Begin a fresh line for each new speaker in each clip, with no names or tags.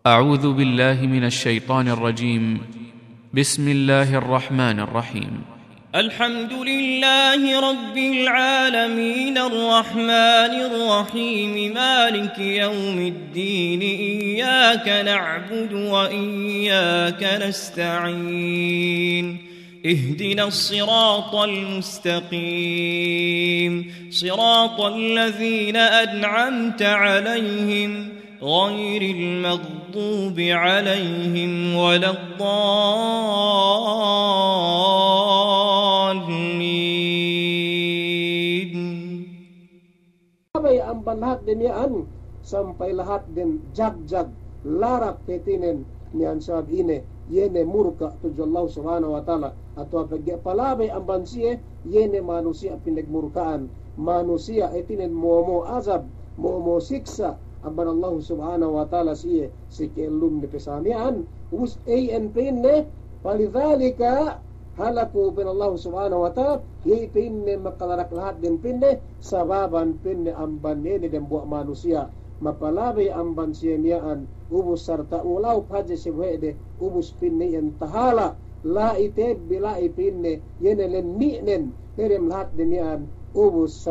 أعوذ بالله من الشيطان الرجيم. بسم الله الرحمن الرحيم.
الحمد لله رب العالمين الرحمن الرحيم مالك يوم الدين إياك نعبد وإياك نستعين اهدنا الصراط المستقيم صراط الذين أنعمت عليهم غير المغضوب عليهم ولا الضالين.
Sabay ang lahat din yan, sampay lahat din jag-jag, larak tetinen niyan sab ine, yene murka tujo Allah subhanahu wa ta'ala, at palabay ang bansiye, yene manusia pinagmurkaan, manusia etinen mo azab, mo siksa, amban Allah subhanahu wa ta'ala siye si kelum ni pesamian us an pinne palidhalika halaku bin Allah subhanahu wa ta'ala hi pinne makalarak lahat din pinne sababan pinne amban ni den buat manusia mapalabi amban siya niyaan ubus sarta ulaw paje si wede ubus pinne yan tahala la ite bila ipinne yenelen ni'nen nerem lahat din yan ubus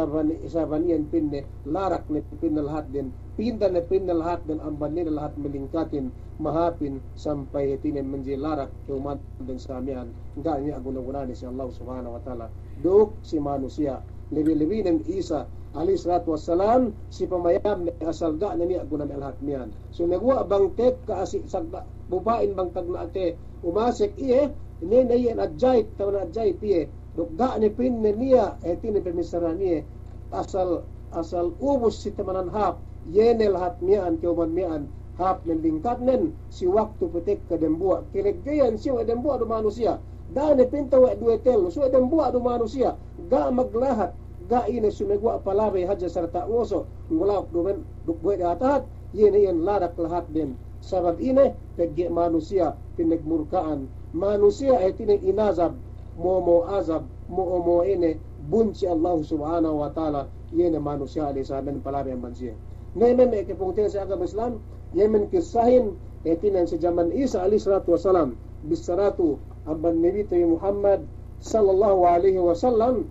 sabanian pinne larak ni pinne lahat din pinda na pinna lahat ng amban nila lahat melingkatin mahapin sampai tinen menjilarak keumat dan samian enggak niya guna-guna ni si Allah subhanahu wa ta'ala duk si manusia lebih-lebih ng Isa alaihi salatu wassalam si pamayam ni asal ga na niya guna lahat niyan so nagwa bang tek ka asik sagda bubain bang tag na ate umasik iye ni nayen adjay taw na adjay tiye duk ga ni pinne niya tinen permisara niya asal ubus si tamanan hap yene lahat mian keuman mian hap nendingkat nen si waktu petik kadembua kileggayan si wadembua do manusia dane pinta wa duetel so wadembua do manusia ga maglahat ga ine sumegwa palabay hadja sarta ngoso ngulap dumen dukwe atat yene yan ladak lahat din sabab ine pegge manusia pinagmurkaan manusia ay tineng inazab mo azab mo ine bunci Allah subhanahu wa ta'ala yene manusia ali saben palabay mansia ngayon may kipungtin sa agama Islam, Yemen kisahin, etinan sa zaman Isa alaihi salatu wasalam, bisaratu, aban nabito Muhammad sallallahu alaihi wasallam,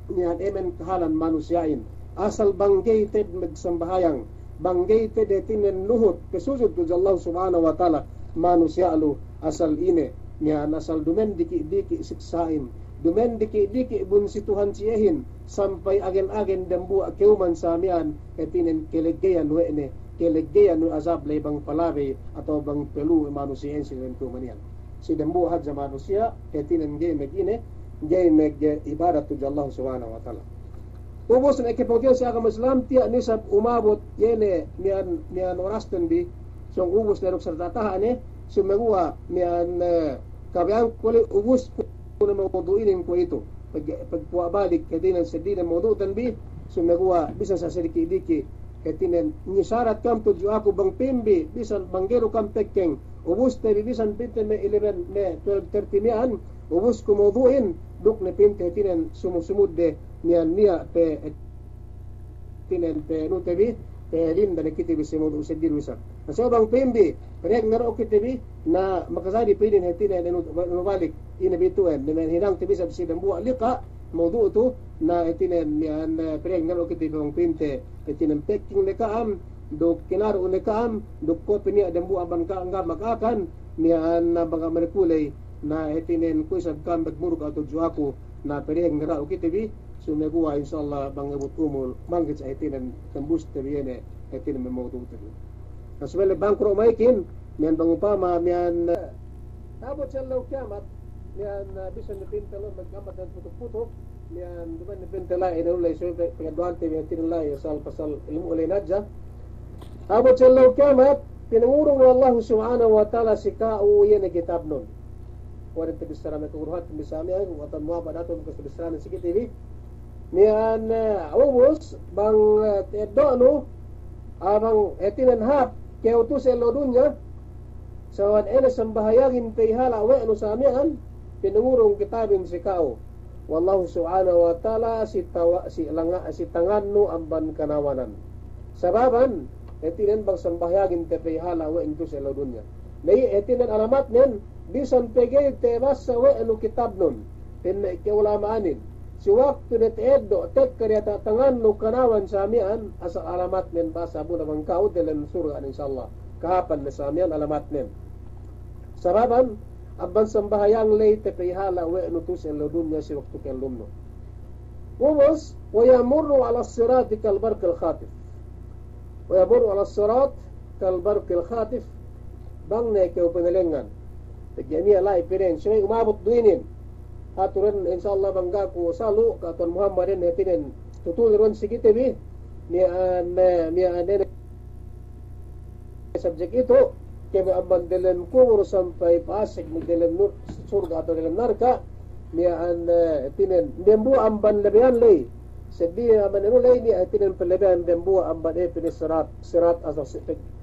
niyan Yemen kahalan manusiain. Asal banggated magsambahayang, banggated etinan luhut, kesusod to Allah subhanahu wa ta'ala, manusia alu, asal ine, niyan asal dumen diki-diki siksain, dumen diki-diki bun situhan siyehin, sampai agen-agen dambu keuman samian etinen keleggayan wene keleggayan no azab lebang palabe atau bang pelu manusia sinen kumanian si dambu hadza manusia etinen ge megine ge meg ibadat tu Allah subhanahu wa ta'ala ubos na ikipogyo sa agama Islam tiya nisab umabot yene nian orasten bi song ubos na sa tatahane sumagua nian kabyang kuli ubos kuno mawduinin ko ito pagpuabalik katinan sa dinan modu tanbi sumagwa bisan sa sediki-diki katinan nisarat kam tudyo ako bang pimbi bisan banggero kam tekkeng ubus tabi bisan pinten me 11 me 12:30 mian ubus ko moduin duk na pinte katinan sumusumud de niya pe katinan pe no tabi pe linda na kiti bisan modu sa dirwisa sa bang pimbi parek ngaro kitibi na makasadi pidin katinan no balik inabituan na hinang tibi sa sidambu alika modu tu na etinen nian preng ngalo kiti bang pinte etinen pekking nekaam do kinaro nekaam do ko pinia dambu aban ka nga magakan nian na banga merkulay na etinen kuisab kam bagmurug ato juaku na preng ngara kiti bi sumegua insyaallah bang abut umul manggit sa etinen tembus teriene etinen memodu tu asbel bangkro maikin nian bangupama nian abot sa law kiamat niyan bisan napintalo magkamat ng putok-putok niyan duman napintala inulay so pagaduante niyan tinulay asal pasal ilmu ulay nadja abot sa law kiamat pinangurong ng Allah subhanahu wa ta'ala si kao yan na kitab nun warin tabisara na kuruhat bisami ay watan mga padaton kasi bisara na sige TV niyan ubos bang tedo no abang etinanhap kaya utos sa lodunya sa wan ena sambahayagin payhala wa ano sa amihan pinangurong kitabin si kao wallahu subhanahu wa ta'ala si tanganno amban kanawanan sababan etinen bang sambahyagin te payhala wa into sa dunya. Nay etinen alamat nen bisan pegay te basa wa anu kitab nun. Tin ke ulamaanin. Si waktu det edo tek kaya tangan no kanawan sa amian asa alamat nen basa bu namang kao delen surga insyaallah. Kahapan na sa amian alamat nen. Sababan aban sambahayang lay te payhala wa anu to sa dunya si waktu ken lumno. Umos ويمر على الصراط كالبرق الخاطف ويمر على الصراط كالبرق الخاطف bang na ikaw panalengan tagyaniya la ipiren siya umabot duinin haturan inshallah bangga ko salo katon Muhammadin hetinen tutulron sigite bi niya subject ito kaya abandelen ko sampai pasik magdelen surga atau dalam neraka niya tinen dembu amban lebihan lay Sabiya manulay ni atinan palaban bembu amban epin sirat asal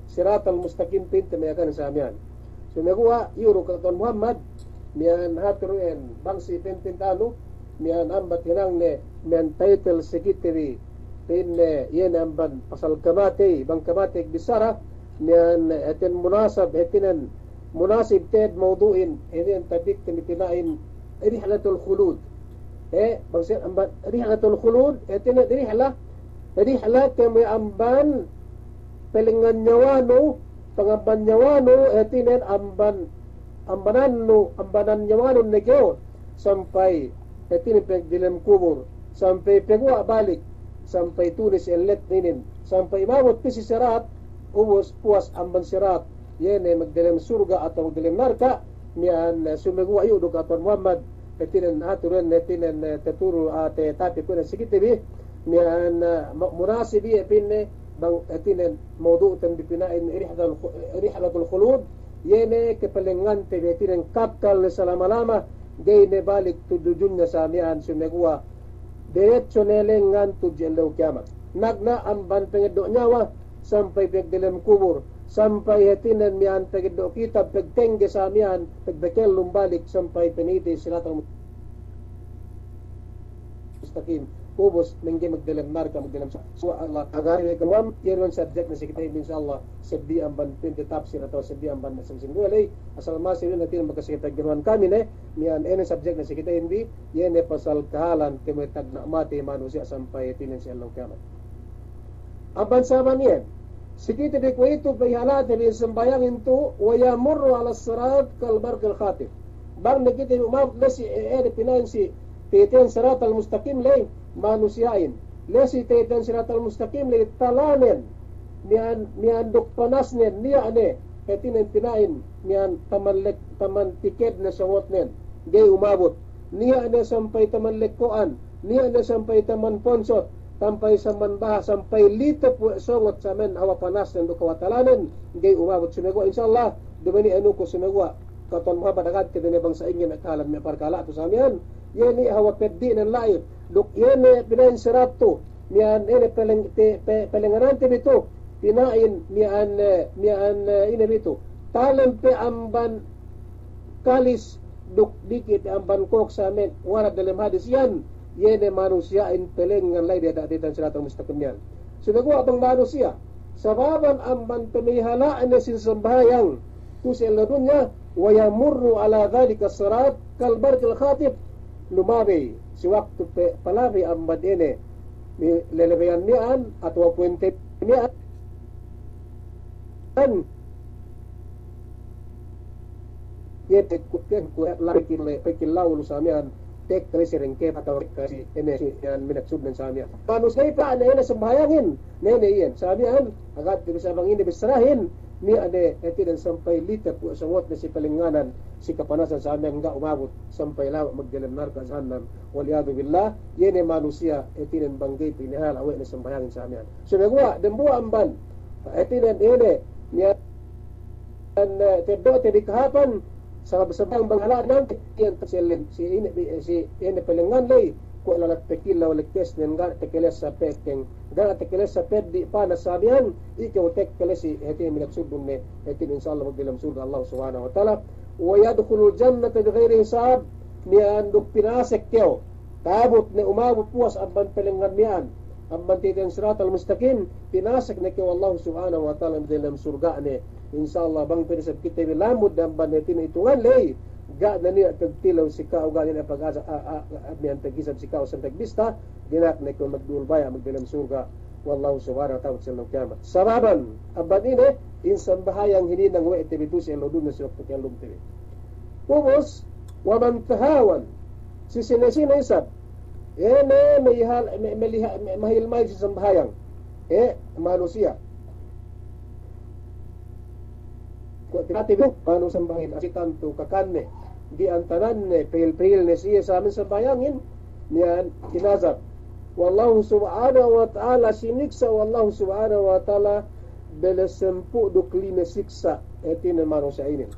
sirat al-mustaqim tamayakan sa amian. So nagawa yuro katon Muhammad mian hatruen bangsi tintalo mian ambat hinang ne mian title secretary tin yen amban pasal kamate bang kamate bisara mian atin munasab atinan munasib ted mawduin eden tabik tinitinain rihlatul khulud bangsa amban rihlatul khulud etina rihla kami amban pelingan nyawano pangamban nyawano etinen ambanan nyawano negyo sampai etinin pagdilam kubur sampai pegwa balik sampai tulis elet ninin sampai mawat pisi sirat ubos puas amban sirat yene magdilam surga atau magdilam narka mian sumegwa yudo katon Muhammad etinan aturan etinan taturu ate tapi kuna sikitibi mian munasibi epinne bang etinan mawdu tan dipinain rihlatul khulud yene kepalengan te etinan kapkal selama-lama gayne balik tudujun na sa mian sumegwa diretso nelengan tudjelaw kiamat nagna amban pengedo nyawa sampai pagdalam kubur sampai hetinan mian pagdo kita pagtengge sa mian pagbekel lumbalik sampai peniti siratal mustaqim kubos mengge magdalam marka magdalam so Allah agari kamam yeron subject na sikita insyaallah sabdi amban pinte tafsir atau sabdi amban masamsim dulay asal masirin natin magkasikita ginawan kami ne mian ene subject na sikita hindi yene pasal kahalan kemetag na mati manusia sampai hetinan sa Allah kiamat aban saman yan sikiti de kuito bayhalat ni sembayang itu waya murru ala sirat kal barq al khatib bang nakita umab lesi pinansi teten sirat al mustaqim lay manusiain lesi teten sirat al mustaqim lay talanen nian dok panasnen niya ane etinen pinain nian taman tiket na sawot nen gay umabot niya ane sampai taman lekkoan niya ane sampai taman ponsot sampai samanbaha sampai litap songot sa men awa panas ng kawatalanan gay umabot sumegwa insyaallah dumani anu ko sumegwa katon Muhammad agad kede bang sa ingin akalan me parkala to sa mian yeni hawa peddi ng layo duk yene pinain sirato mian ene pelengaran bito pinain mian ine bito talam pe amban kalis duk dikit amban kok sa men wala dalam hadis yan yene manusia in peleng ngan lay dia datan siratal mustaqim yan sumegwa tong manusia sababan amban pemihalaan na sinsambayang tusel na dunya wa yamurru ala dhalika sirat kal barqil khatib lumabi si waktu palabi amban ene lelebayan nian atau puente nian yete kutken ku laki le pekilaw samian tek kasi rengke atau kasi energi yang minaksud ng samian. Manusia pa na ina sembayangin nene iyan samian agad bisa bang ini bisrahin ni ade etidan sampai liter po samot na si palinganan si kapanasan samian nga umabot sampai lawa magdalam narka jahannam waliyadu billah yene manusia etidan banggay pinahal awe na sembayangin samian. So nagwa dembu amban etidan ene niya teddo tedikahapan sa sabang banghalaan ng yan taselin si ini pelengan lay ko lalat pekila wala kes nen ga tekeles sa pekeng ga tekeles sa ped di pa nasabihan ikaw tekeles si heti minaksudun ne heti insyaallah magdilam surga Allah subhanahu wa taala wa yadkhulul jannata bighairi hisab nian duk pinasek keo tabot ne umabot puas amban pelengan nian amban titin siratal mustaqim pinasak na kay Allah subhanahu wa ta'ala dalam surga ne insyaallah bang pinisab kita bilamud amban titin itungan lay ga na niya tagtilaw sika o ga nila pag-asa abnian tagisab sika o santag bista dinak na kay magdulbaya magdalam surga wallahu subhanahu wa ta'ala sa kiamat sababan amban ini insan bahayang hininang wa itibitu sa lodun na sa waktu kay lumtibi Pumos, waman tahawan, si sinisinisap, mahilmay si sambahayang, manusia. Kung tinatibok, paano sambahin, asikan to kakanne, di antanan ne, pil-pil ne siya sa amin sambayangin, niyan, kinazap. Wallahu subhanahu wa ta'ala, siniksa wallahu subhanahu wa ta'ala, belasempu dukli na siksa, etin na manusia ini.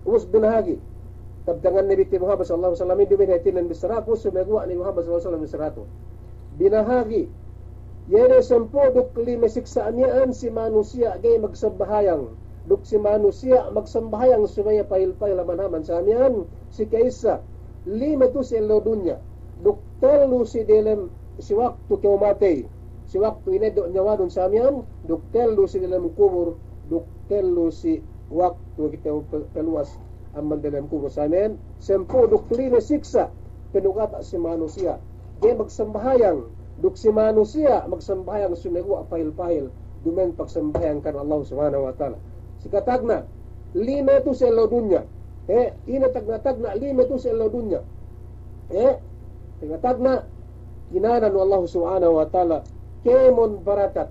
Us binahagi tabdangan Nabi Muhammad sallallahu alaihi wasallam dibin hatinan bisratu sumegwa ni Muhammad sallallahu alaihi wasallam bisratu binahagi yene sempo duk lima siksaanian si manusia gay magsambahayang duk si manusia magsambahayang supaya pail-pail laman sa amian si kaisa lima tu si dunya duk telu si dalam si waktu keumatay si waktu ini do nyawadon sa amian duk telu si dalam kubur duk telu si waktu kita keluas amal dalam kubur samin sempo dukli na siksa pinugata si manusia di magsambahayang duk si manusia magsambahayang sumigo apahil-pahil dumen pagsambahayang kan Allah subhanahu wa ta'ala sikatagna lima tu sa dunya ina tagna lima tu sa dunya tagna kinanan Allah subhanahu wa ta'ala kemon barakat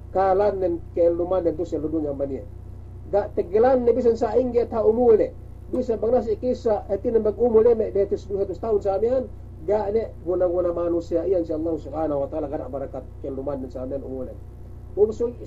kalan keluman tu sa dunya mania ga tegelan ne bisan sa inget ha umule bisa bangna si kisa atin mag-umule me detes 200 tahun sa amin ga ne guna-guna manusia iyan si Allah subhanahu wa ta'ala kana barakat keluman sa amin umule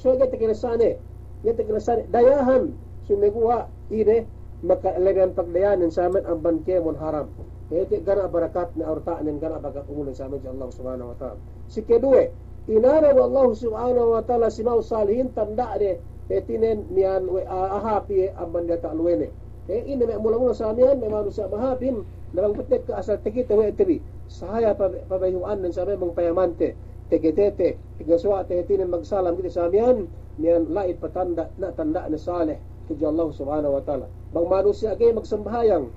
so ga tegelasane ya tegelasane dayahan sumiguwa ine makalagan pagdayanan sa amin ang bankemon haram ete gana barakat na urtaanen gana bagat umule sa amin si Allah subhanahu wa ta'ala si kedue inara Allah subhanahu wa ta'ala si mau salihin tanda de etinen niyan ahapi amban data alwene ini me mula-mula sa amian me manusia mahapin nang putek ka asal tikita we etri saya pabayuan ng sabi mong payamante tegitete tigaswa etinen magsalam kita sa amian niyan lait patanda na tanda na saleh kay Allah subhanahu wa ta'ala bang manusia gay magsambahayang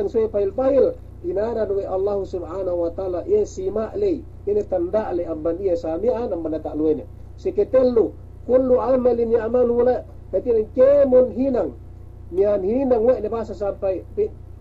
so pail-pail inanan we Allah subhanahu wa ta'ala sima lay ini tanda lay amban iya sa amian amban data alwene siketelu kullu amalin ya'malu la katin kemon hinang niyan hinang wa nabasa sampai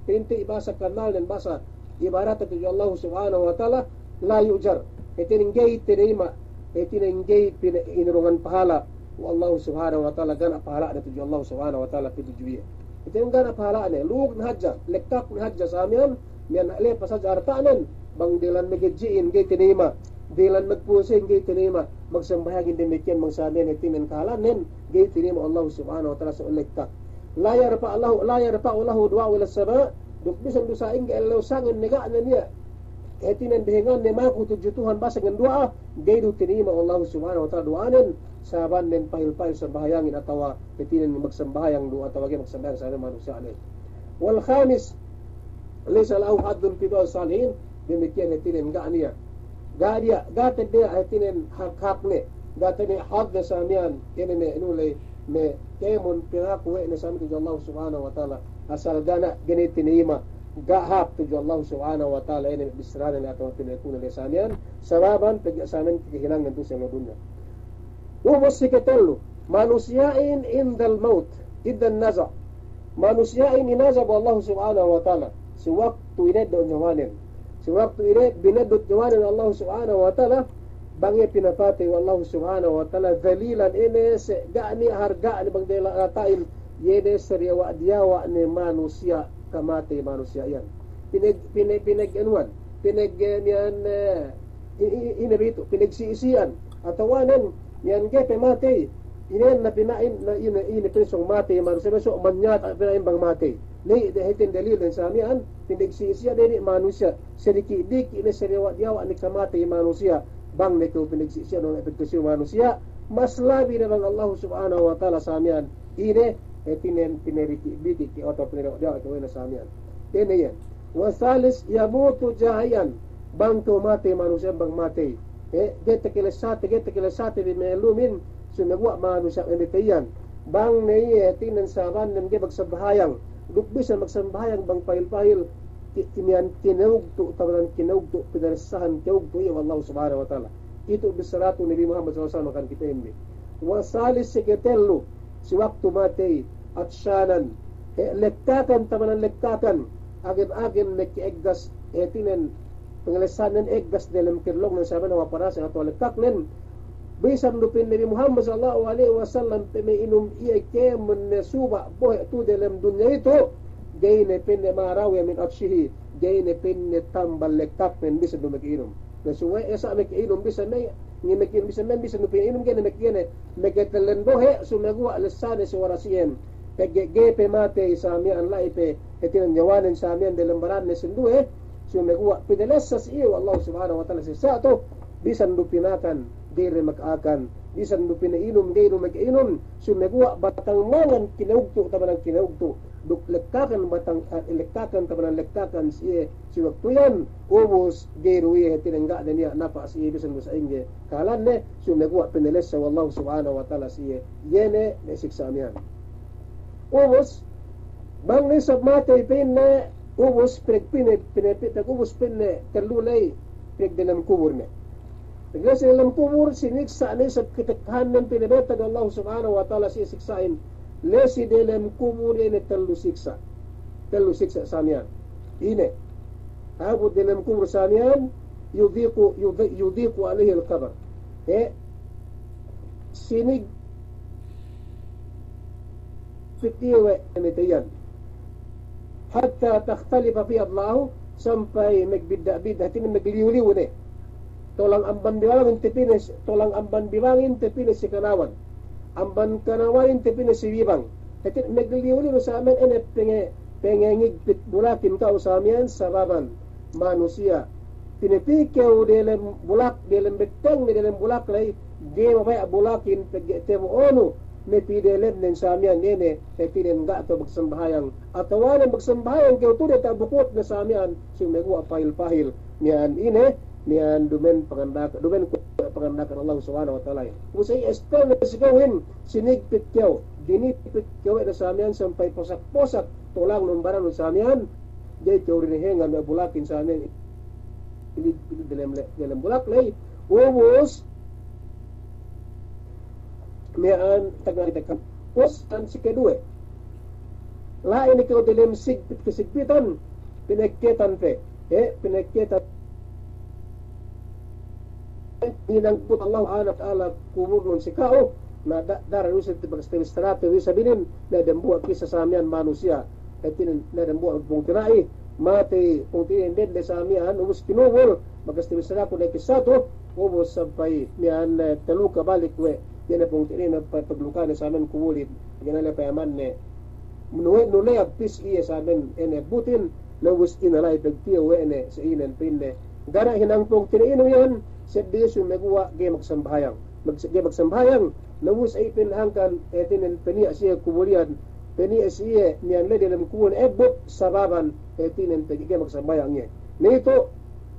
pinti ibasa kanal dan basa ibarat itu Allah subhanahu wa ta'ala la yujar katin gay tinima katin gay inurungan pahala Allah subhanahu wa ta'ala gana pahala itu Allah subhanahu wa ta'ala pitujuya katin gana pahala ne luug na hadja lektak na hadja sa amin niyan ale pasaj artanan bang dilan megjiin gay tinima dilan magpusing gay tinima magsambahagin demikian mangsamin itinan kalanen gay tinima Allah subhanahu wa ta'ala sa ulikta la yarfa Allah du'a wala sama duk bisan dusaing gay Allah sangin nega na niya itinan bihingan ni maku tujutuhan basangan du'a gay du tinima Allah subhanahu wa ta'ala du'anen saban nen pahil-pahil sambahayangin atawa itinan magsambahayang du'a atawa gay magsambahayang sa manusia alay wal khamis laysa lahu haddun fi du'a salihin demikian itinan ga niya gadia gated dia atinen hak ne gatene hak na samian kene ne inulay me kemon pinaku we na sami to Allah subhanahu wa ta'ala asal gana ganit tinima gahap to Allah subhanahu wa ta'ala ene bisran na ato pinakuna le samian sababan pagyasanan kihilang nganto sa dunya umos sikatelu manusiain indal maut idan naza manusiain inazab Allah subhanahu wa ta'ala si waktu ine do nyawanen si waktu ini binadut jawanan Allah subhanahu wa ta'ala bangi pinapati wallahu subhanahu wa ta'ala dhalilan ini gani harga ni bang dela ratain yene seriawa diawa ni manusia kamati manusia yan pinag anuan pinag yan inabito pinag siisian atawanan yan gepe mati inen na pinain na ini presong mati manusia so manyat pinain bang mati ni dehitin dalil dan samian pinagsisiya dari manusia sedikit-dik ini seriwa-diawa ni kamati manusia bang nito pinagsisiya ng epektusyo manusia mas labi na bang Allah subhanahu wa ta'ala samian ini etinen pinariki-biki ki oto pinariwa-diawa ito na samian ini yan wasalis yamutu jahiyan bang tumati manusia bang mati Gete kilesate di melumin sumegwa manusia emitian bang neye tinan saban nem ge bagsabahayang duk bisa magsabahayang bang pahil-pahil kimian kinugtu tabanan kinugtu pinarasahan kinugtu ya Allah subhanahu wa ta'ala itu biseratu Nabi Muhammad SAW kan kita ini wasalis seketelu si waktu mati at syanan lekkakan tabanan lekkakan agin mekiegdas tinan pengelesanan eggas dalam kirlong ng saban ng waparas at lekaknen bisan lupin Nabi Muhammad sallallahu alaihi wasallam may inum iya ke mensuba boh tu dalam dunia itu gayne pinne marawi min atshihi gayne pinne tambal lekaknen bisa dumakinom nasuwa esa mekinom bisa may ngimekin bisa lupin inum gayne mekine meketelen bohe sumagwa lesane suwarasien pegge mate samian laipe etinan nyawanen samian dalam baran ne sendue sumegwa pinalesas iyo Allah subhanahu wa ta'ala sa to bisan lupinakan dire makakan bisan lupinainom dire makiinom sumegwa batang mangan kinaugto tabanang kinaugto duk lekkakan batang lekkakan tabanang lekkakan si waktuyan ubos geruye tinangga niya napa si bisan sa inge kalanne sumegwa pinalesa wallahu subhanahu wa ta'ala si yene nesiksa miyan ubos bang nisab mate pinne ubos pinipit ubos pinne kalulay dalam kubur ne paglas dalam kubur siniksa ni sa kitakhan ng pinibetag Allah subhanahu wa ta'ala siya siksain lesi dalam kubur ini telu siksa samian ini abot dalam kubur samian yudiku alaihi al-qabr sinig fitiwe emitayan hatta takhtalifa fi adlahu sampai magbidda-bidda tin magliw-liw ni tolang amban biwangin tepinis si kanawan amban kanawan tepinis si wibang iti magliw-liw sa amin ene pengengigpit bulakin ka usamian sababan manusia pinipikaw dalam bulak dalam beteng dalam bulak lay di mabay bulakin pagtemo ono may pidelem ng samian nene may piden nga ito magsambahayang atawanan magsambahayang kaya ito na bukot na samian siyang megwa pahil-pahil niyan niyan dumen pangandakan Allah subhanahu wa ta'ala usay estel na sigawin sinigpit kyaw dinipit kyaw na samian sampay posak-posak tulang numbaran ng samian jay kyaw rinihengan na bulakin samian dalam bulak lay ubos mian tagnaritakam pos ang si kedua lain ikaw dalam kesigpitan pinagketan pinagketan inangput Allah anak ala kubur nun si kao na darah usap tibagastim strate wisa binin na dambuat kisa samian manusia etin na dambuat pung tinai mati pung tinin den de samian ubus kinubul magastim strate na kisato ubus sampai mian taluka balik we yan na pong tinin na paglukan sa amin kumulit yan na payaman ne nulay abtis iya sa amin ene butin lawus inalay pagtiyaw ene sa inan pinne gara hinang pong tinin yan sa Diyos yung magawa gay magsambahayang lawus ay pinahangkan etinin peniya siya kumulian peniya siya niyan na dalam kuwan ebot sababan etinin pagigay magsambahayang niya nito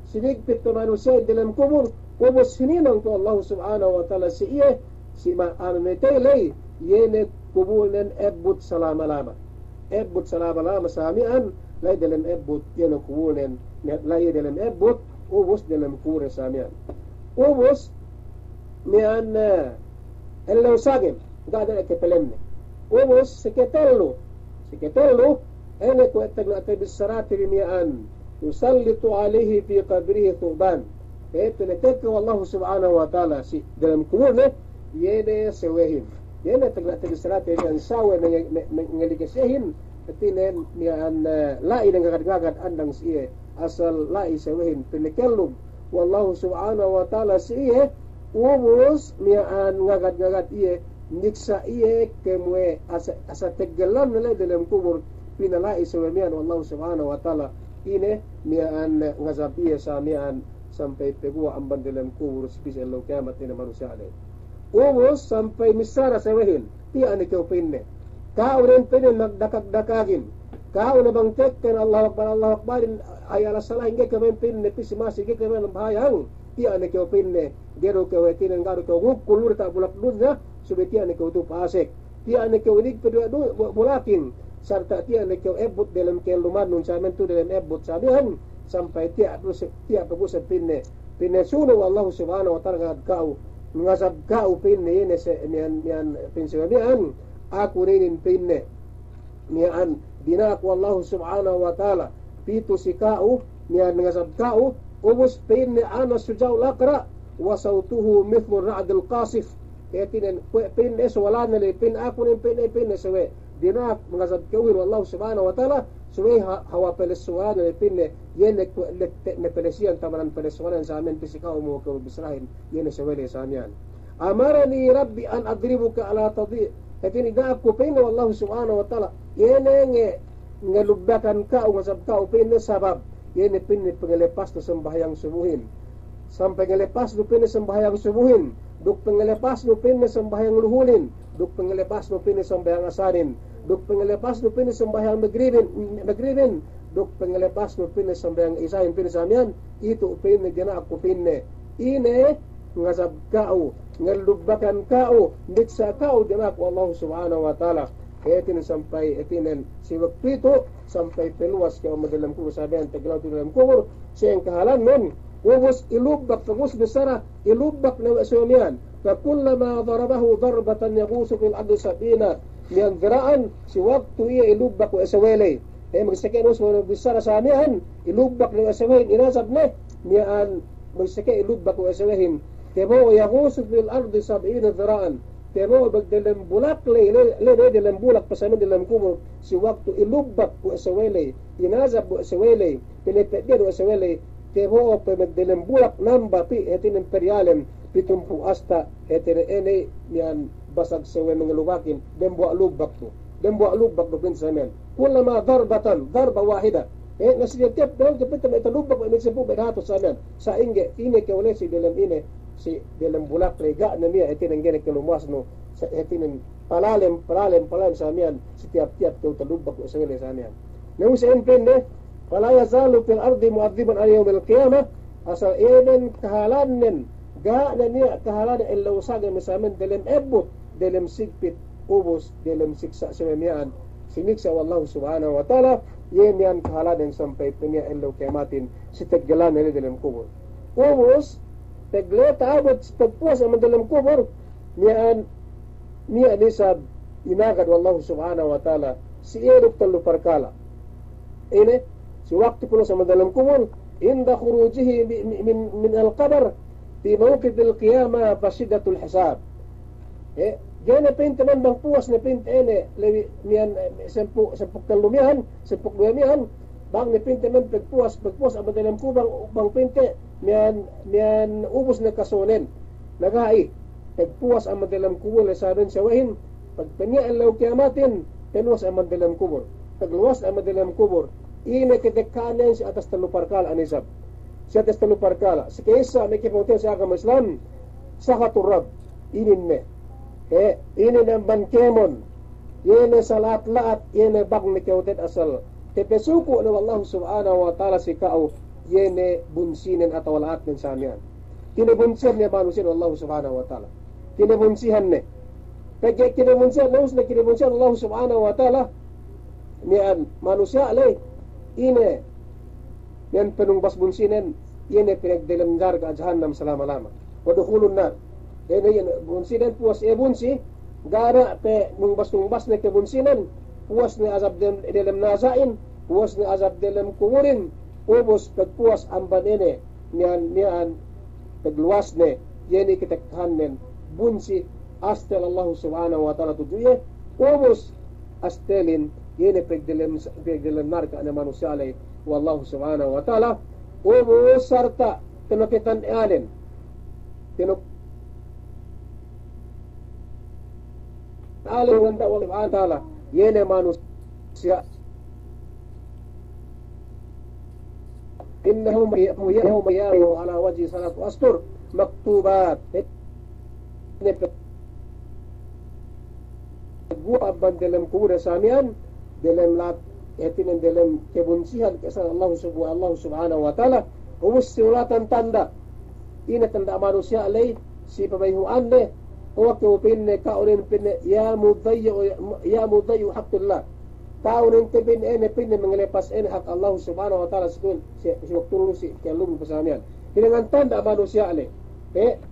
sinigpit na manusia dalam kubur kubos hininang to Allah subhanahu wa ta'ala si iya si ma'amitay yene kubulan ebut salama-lama samian lay dalam ebut yene kubulan lay dalam ebut ubos dalam kubur samian ubos mian elaw sagim gada kepelemne ubos siketelo ene ko etag na bisarati mian yusallitu alayhi fi qabrihi thuban pinatek ko Allah subhanahu wa ta'ala si dalam kubur yene sewehin yene taglata bisrate yan sawe ngaligasehin atinen niyan lain ang gagad andang siye asal lai sewehin pinakellum wallahu subhanahu wa ta'ala siye ubus niyan ngagad iye niksa iye kemwe asa teggelan nila dalam kubur pinalai sewemian wallahu subhanahu wa ta'ala ine niyan ngazabiye sa niyan sampai pegua amban dalam kubur spesial lo kiamat ni manusia ale ubos sampai misara sewehin ti ani kau pinne kau ren pinne nagdakag-dakagin kau na bang tekken Allah akbar ayala salah hingga kami pinne pisimasi hingga kami bahayang tiyan ni kau pinne gero kau etinan garu kau ngukulur tak bulak dunya subit tiyan ni kau tu pasek tiyan ni kau inig kedua bulakin serta tiyan ni kau ebut dalam keluman nun samen tu dalam ebut sabihan sampai tiyak kebusan pinne suno Allah subhanahu wa ta'ala kau ngasab kau pinne ini nian pinsamian aku rinin pinne nian dinaku Allah subhanahu wa ta'ala pitu si kau nian ngasab kau ubus pinne ana sujau lakra wa sautuhu mithlu ra'dil qasif ketinan pinne sowalan ni pin aku nin pinne sewe dinak ngasab kau Allah subhanahu wa ta'ala suwe hawa pelesuan ni pinne yene ne pelesian tamaran pelesuan sa amin pisikau mo ko bisrahin yene sewele sa amyan amarani rabbi an adribuka ala tadi katini da aku pinne Allah subhanahu wa ta'ala yene ngelubakan ka ngasab ka pinne sabab yene pinne pengelepas tu sembahyang subuhin sampai ngelepas tu pinne sembahyang subuhin duk pengelepas tu pinne sembahyang luhulin duk pengelepas tu pinne sembahyang asarin duk pengelepas nu pinne sembahyang magribin duk pengelepas nu pinne sembahyang isain pinne samian itu pinne gina aku pinne ine ngasab kau ngelubakan kau diksa kau gina aku Allah subhanahu wa ta'ala etin sampai etinen si waktu itu sampai peluas kau dalam kubur sabihan teglaw tu dalam kubur siyang kahalan men ubus ilubak ubus besara ilubak na samian fakullama darabahu darbatan yagusu fil ardi sabina niang geraan si waktu ia ilubak wa asawele magsakay no so bisara sa anihan ilubak ng asawehin inasab ne niyan magsakay ilubak wa asawehin temo yaghusuf bil ardi 70 dhiraan temo bagdalam bulak le dalam bulak pasaman dalam kubur si waktu ilubak wa asawele inasab wa asawele pinipedyan wa asawele temo pemagdalam bulak namba pi etin imperialem pitumpu asta etin ene niyan basag sewe mengelubakin dan buat lubak tu pinsamen kullama darbatan darba wahida nasiya tiap daw kapit na italubak wa nagsabu bedato samen sa inge ine ke wala si dalam bulak rega na niya itin ang gene kelumas no sa itin palalim sa miyan setiap ke italubak wa sa wala sa miyan nung sa pende wala yazalu fil ardi mu'adhiban al yawm al qiyamah asal enen kahalanen ga na niya kahalan ilaw saga misamen dalam ebot dalam sigpit ubos dalam siksa sa mamiyan siniksa wallahu subhanahu wa ta'ala yan yan kahaladan sampai pinya ilaw kiamatin si taggalan nila dalam kubur ubos tagleta abot pagpuas ang dalam kubur niya nisab inagad wallahu subhanahu wa ta'ala si erok taluparkala ini si waktu puno sa dalam kubur inda khurujihi min al-qabr fi mawqif al-qiyamah fasidatul hisab gana pinta man bang puas na pinta ene lewi niyan sempuk kalumihan sempuk duamihan bang ni pinta man pagpuas ang dalam kubang bang pinta niyan ubos na kasonen nagahi pagpuas ang dalam kubur saben sa wahin pagpanya ang law kiamatin tenos ang dalam kubur pagluwas ang dalam kubur ina kitekanen sa atas taluparkala anisab sa atas taluparkala sa kaysa may kipuntin sa agama Islam sa katurab inin me ini ng bankemon yene salat-laat yene bag ni kautet asal tepesuko na Allah subhanahu wa ta'ala si kao yene bunsinin at walaat ng samian kinabunsihan niya manusin Allah subhanahu wa ta'ala kinabunsihan ne kaya kinabunsihan Allah subhanahu wa ta'ala niyan manusia alay ine yan penungbas bunsinin yene pinagdilamgar ka jahannam selama-lama wadukulun na yan bunsinan puas bunsi gara pe nungbas na ke bunsinan puas ni azab dalam nazain puas ni azab dalam kuburin ubos pagpuas amban ene niyan pagluwas ne yeni kitakhanen bunsi astel Allah subhanahu wa ta'ala tujuye ubos astelin yeni pagdalam narka na manusia alay wallahu subhanahu wa ta'ala ubos sarta tinakitan alin alim wanda wallahu ta'ala yene manusia innahum yawma yaru ala wajhi salatu astur maktubat gua abban dalam kubur samian dalam lat yatin dalam kebunsihan kesan Allah subhanahu wa ta'ala ubus sulatan tanda ina tanda manusia lay si pabayhuan le o ke pinne ka unin pinne ya mudayyu haqqillah ka unin pinne pinne mengelepas hak Allah subhanahu wa ta'ala si waktu lu si kelum pasamian dengan tanda manusia le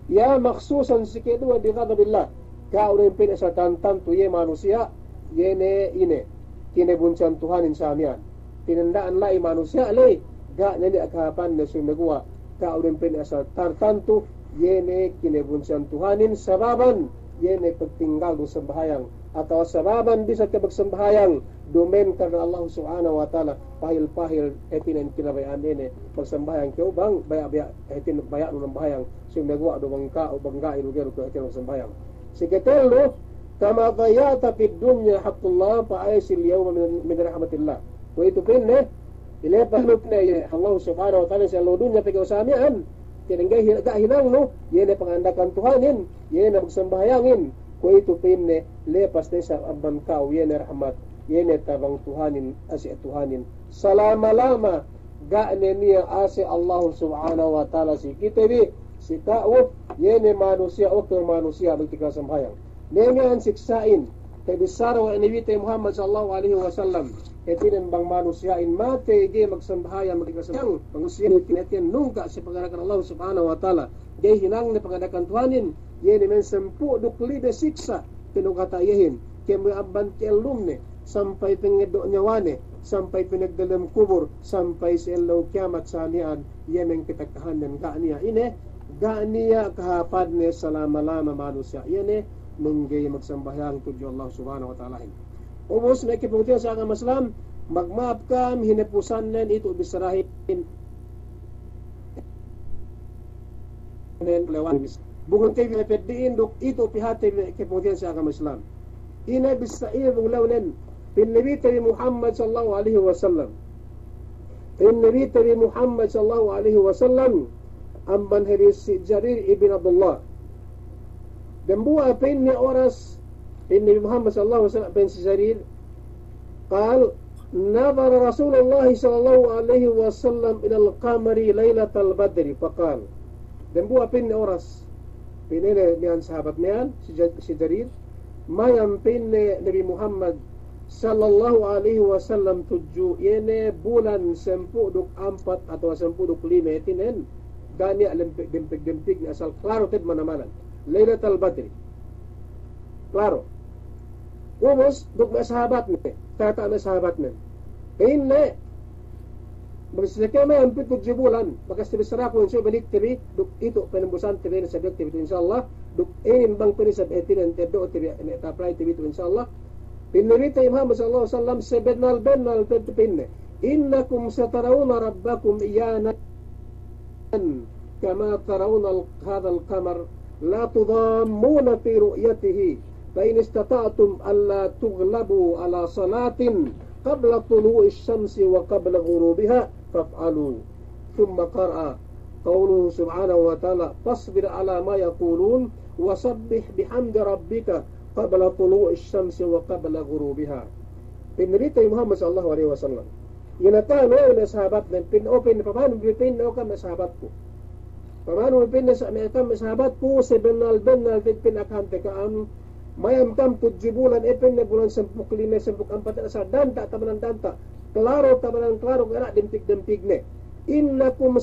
ya maksusan si kedua di ghadabillah ka unin pinne sa tantu ye manusia yene ine kine buncan Tuhan insamian tinandaan lai manusia le ga nani akapan na sumegua ka unin pinne sa tartantu yene kinebunsian Tuhanin sababan yene pagtinggal ng sembahayang atau sababan bisa ka magsembahayang domen karena Allah subhanahu wa ta'ala pahil-pahil etinan kinabayaan nene magsembahayang kau bang baya etin baya ng bahayang sumegwa do bangka o bangga ilugero ko etin magsembahayang siketelo kama dayata fid dunya haqqullah fa aisil yawma min rahmatillah wa itu pinne ilepas lupne Allah subhanahu wa ta'ala sa dunya pagusamian tinanggay hinang no yene pangandakan Tuhanin yene magsambayangin ko itu pinne lepas na sa aban kao yene rahmat yene tabang Tuhanin asi Tuhanin salama-lama ga'ne niya asi Allah subhanahu wa ta'ala si kitabi si tao yene manusia o manusia magtika sambayang nemian siksain kay bisara wa inibite Muhammad sallallahu alaihi wasallam etinan bang manusiain mate ge magsambahaya magikasang pangusiyan tinetian nungka sa pagarakan Allah subhanahu wa ta'ala gay hinang na pagadakan Tuhanin yene men 10 dukli de siksa tinugatayahin kay may aban kelumne sampai pengedo nyawane sampai pinagdalam kubur sampai sa elaw kiamat sanian yemeng kitakahanan kaniya ine ganiya kahapad ne salama-lama manusia yene menggay magsambahyang tudyo Allah subhanahu wa ta'ala. Ubos na ikipungtiyan sa akang maslam, magmaap kam, hinapusan nen, ito bisarahin. Bungon kayo pinapediin, ito pihati ikipungtiyan sa akang maslam. Ina bisair buglaw nen, pinnabita ni Muhammad sallallahu alaihi wasallam. Pinnabita ni Muhammad sallallahu alaihi wasallam, ang banhiris si Jarir ibn Abdullah. Dambua pinni oras pinni Muhammad sallallahu alaihi wasallam bin Jarir قال نظر رسول الله صلى الله عليه وسلم إلى القمر ليلة البدر فقال dambua pinni oras pinni niyan sahabat niyan si Jarir mayam pinni Nabi Muhammad sallallahu alaihi wasallam tuju yene bulan 10 duk 4 atau 10 duk 5 tinen gani dempig ni asal klaro ted mana-mana Lailatul Badri. Klaro. Ubos duk na sahabat ni, tata na sahabat ni. Inne magsisikama ang 7 bulan, makasibisara ko inso balik tibi duk ito penembusan tibi na sabik tibi insyaallah duk inin bang penisab etinan tedo tibi na apply tibi insyaallah. Pinirita Muhammad sallallahu alaihi wasallam sebenal pinne. Innakum satarawna rabbakum iyana kama tarawna hadzal qamar لا تضامون في رؤيته فإن استطعتم ألا تغلبوا على صلاة قبل طلوع الشمس وقبل غروبها فافعلوا ثم قرأ قوله سبحانه وتعالى فاصبر على ما يقولون وسبح بحمد ربك قبل طلوع الشمس وقبل غروبها. Pinrita Muhammad sallallahu alaihi wasallam yinatan na sahabat ng pin paano pin o ka sahabat ko paano pin sa metam sahabat ko sebenal pinakante ka am mayam kam 7 bulan epin na bulan 10 5 10 4 sa danta tabanan danta klaro kara dempig ne innakum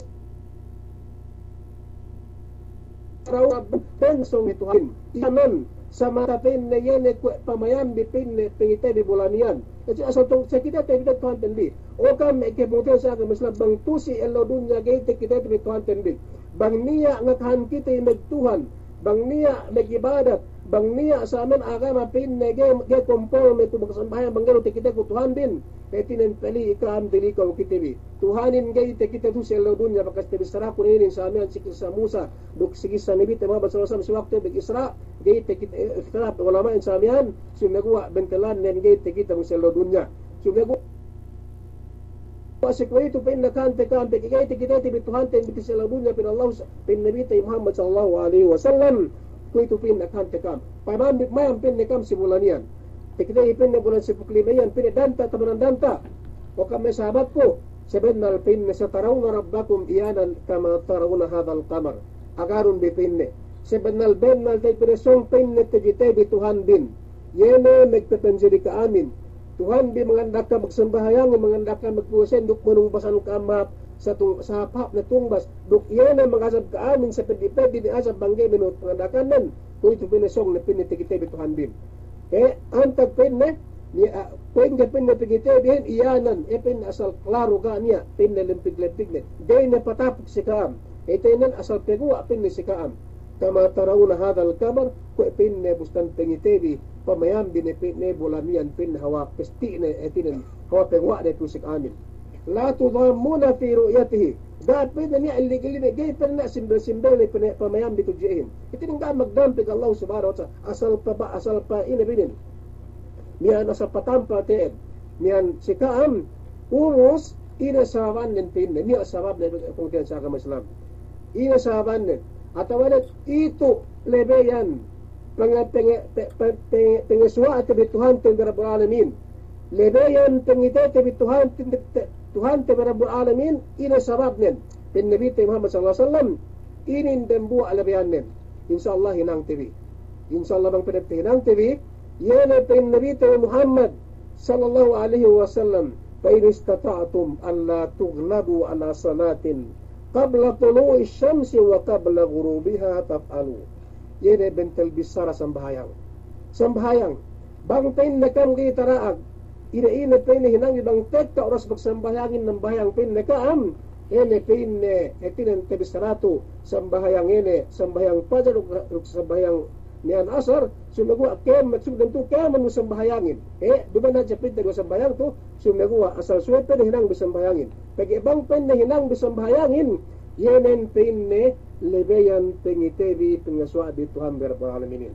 raw pensong ituhan yaman sa mata pin na yan pamayam di pin pingite di bulan yan kasi asal tong sa kita Tuhan tendi o kam ikibutin sa akin masla bang tusi elo dunya gate kita Tuhan tendi bang niya ngakhan kita nagtuhan bang niya nagibadat bang niya sa amin agama pin na ge kompol may tubagsambahan bang gano kita ko Tuhan din kaya tinanpali ikram dili ka ukitibi Tuhanin gay kita tu sa elo dunya bakas tibisara ko ninin sa amin sikis sa Musa duk sigis sa nibit mga basalasam si waktu bag Isra gay kita ikhtilaf ulama sa amin sumegwa bentelan nen gay kita sa elo dunya sumegwa Pasikwa itu pin nakante kampe kaya kita tibi Tuhan ten biti sa labunya pin Allah pin Nabi Muhammad sallallahu alaihi wasallam ko itu pin nakante kam paman mayam pin nakam simulanian kita ipin na bulan 15 yan pin danta tabanan danta o kami sahabat ko sebenal pin sa tarawna rabbakum iyanan kama tarawna hadzal qamar agarun bipinne sebenal-benal tay pinesong pinne tejitebi Tuhan bin yene megpepenjadi ka amin Tuhan bin mengandaka magsembahayang mengandaka magpusen duk menungbasan kamap sa hap na tungbas duk yene magasab ka amin sa pedi ni asab bangge minut mengandakanan kung ito pinesong na pinne tejitebi Tuhan bin antag pinne ni kung pinne tejitebi iyanan pin asal klaro ka niya pinne limpig-limpig ne day na patapok si kaam itenan asal pegua pinne si kaam kama tarawna hadal kabar ko pinne bustan pengitebi pamayam binipinne bolamian pin hawa pesti ne etinen hawa pegwa de tusik amin la tudhammuna fi ru'yatihi dapat ni alligili gay perna simbel ni pamayam bitujihin itinin ga magdampig Allah subhanahu wa ta'ala asal pa inabinin niyan asal patampa teed niyan sikaam urus inasaban nin pinne ni asabab na kung tiyan sa agama Islam inasaban nin atau ada itu lebeyan pengesua tebi Tuhan tebi Rabbul Alamin lebeyan pengite tebi Tuhan tebi Rabbul Alamin ina sababnen pin Nabi Muhammad sallallahu alaihi wasallam inin dembu lebeyannen insyaallah hinang tebi insyaallah bang pedep hinang tebi yana pin Nabi Muhammad sallallahu alaihi wasallam fa in istata'tum an la tughlabu ala salatin qabla tulu'i syamsi wa qabla ghurubiha taf'alu yene bentel bisara sambahayang bangtain na kam gitaraag ina pin hinang ibang tekta oras magsambayangin ng bayang pin na kaam ene pin etinen tebisaratu sambahayang ene sambahayang fajar ug sambahayang nian asar sumagwa kem matsugdan tu kem mo sambahayangin duman na japit na sambayang tu sumagwa asal suwete hinang bisambahayangin pag ibang pin na hinang bisambahayangin yenen pin ne lebeyan pengitebi pengaswa di Tuhan Rabbul Alamin